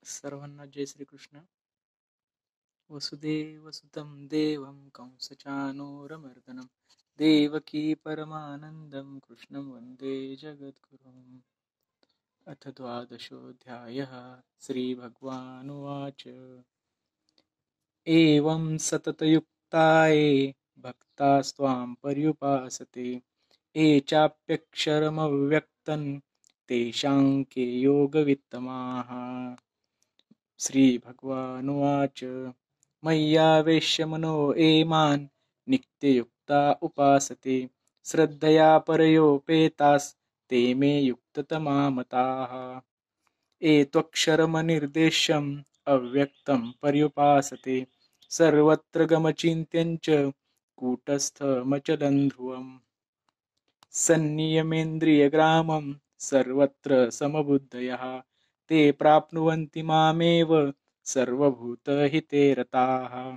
सर्वांना जय श्रीकृष्ण. वसुदेवसुतं देवं कंसचानूरमर्दनं देवकी परमानन्दं कृष्णं वन्दे जगद्गुरुम्. अथ द्वादशोऽध्यायः. श्रीभगवानुवाच एवं सततयुक्ताये भक्तास्त्वां पर्युपासते ये चाप्यक्षरमव्यक्तं तेषां के योगवित्तमाः. श्रीभगवानुवाच मय्यावेश्य मनो एमान् नित्ययुक्ता उपासते श्रद्धया परयोपेतास्ते मे युक्ततमा मताः. ये त्वक्षरमनिर्देश्यम् अव्यक्तं पर्युपासते सर्वत्र गमचिन्त्यं च कूटस्थमचलं ध्रुवम्. सन्नियमेन्द्रियग्रामं सर्वत्र समबुद्धयः ते प्राप्नुवन्ति मामेव सर्वभूतहिते रताः.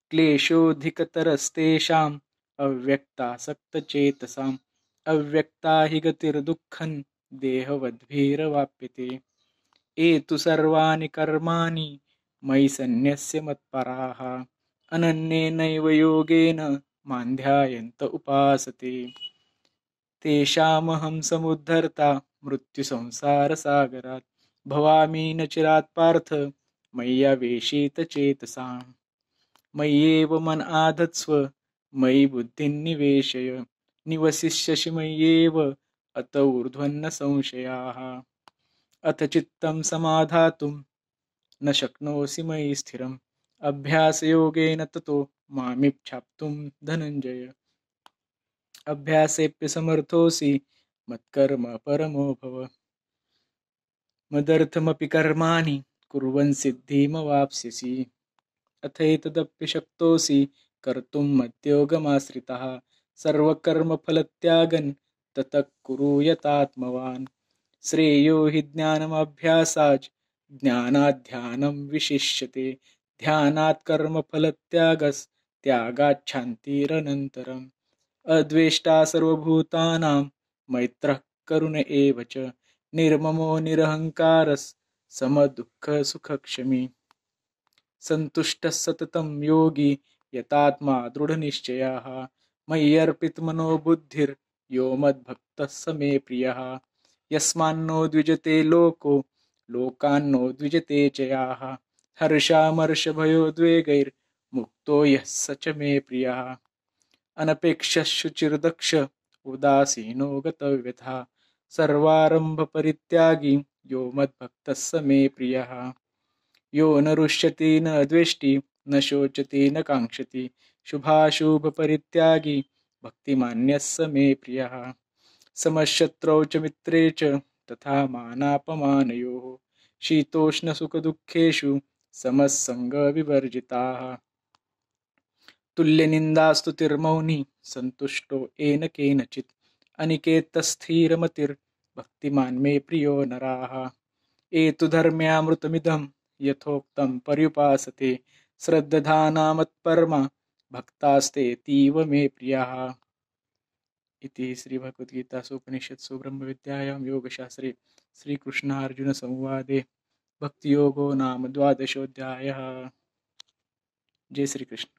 क्लेशोऽधिकतरस्तेषाम् अव्यक्तासक्तचेतसाम् अव्यक्ता हि गतिर्दुःखं देहवद्भिरवाप्यते. ये तु सर्वाणि कर्माणि मयि सन्न्यस्य मत्पराः अनन्येनैव योगेन मां ध्यायन्त उपासते तेषामहं समुद्धर्ता मृत्युसंसारसागरात् भवामि न चिरात् पार्थ मय्यावेशितचेतसाम्. मय्येव मन आधत्स्व मयि बुद्धिं निवेशय निवसिष्यसि मय्येव अत ऊर्ध्वन्न संशयाः. अथ चित्तं समाधातुं न शक्नोषि मयि स्थिरम् अभ्यासयोगेन ततो मामिच्छाप्तुं धनञ्जय. अभ्यासेऽप्यसमर्थोऽसि मत्कर्म परमो भव मदर्थमपि कर्माणि कुर्वन् सिद्धिमवाप्स्यसि. अथैतदप्यशक्तोऽसि कर्तुं मद्योगमाश्रितः सर्वकर्मफलत्यागं ततः कुरु यतात्मवान्. श्रेयो हि ज्ञानमभ्यासाच् ज्ञानात् ध्यानं विशिष्यते ध्यानात् कर्मफलत्यागस्त्यागात् शान्तिरनन्तरम्. अद्वेष्टा सर्वभूतानां मैत्रः करुण एव च निर्ममो निरहङ्कारः समदुःखसुखक्षमी. सन्तुष्टः सततं योगी यतात्मा दृढनिश्चयः मय्यर्पितमनो बुद्धिर्यो मद्भक्तः स मे प्रियः. यस्मान्नो द्विजते लोको लोकान्नो द्विजते च याः हर्षामर्षभयोद्वेगैर्मुक्तो यः स च मे प्रियः. अनपेक्षः शुचिर्दक्ष उदासीनो गतव्यथा सर्वारम्भपरित्यागी यो मद्भक्तः स मे प्रियः. यो न रुष्यति न द्वेष्टि न शोचति न काङ्क्षति शुभाशुभपरित्यागी भक्तिमान्यः स मे प्रियः. समशत्रौ च मित्रे च तथा मानापमानयोः शीतोष्णसुखदुःखेषु समस्सङ्गविवर्जिताः. तुल्यनिन्दास्तुतिर्मौनी सन्तुष्टो येन केनचित् अनिकेतस्थिरमतिर्भक्तिमान् मे प्रियो नराः. ये तु धर्म्यामृतमिदं यथोक्तं पर्युपासते श्रद्धाना मत्परमा भक्तास्तेतीव मे प्रियाः. इति श्रीभगवद्गीतासु उपनिषत्सु ब्रह्मविद्यायां योगशास्त्रे श्रीकृष्णार्जुनसंवादे भक्तियोगो नाम द्वादशोऽध्यायः. जय श्रीकृष्ण.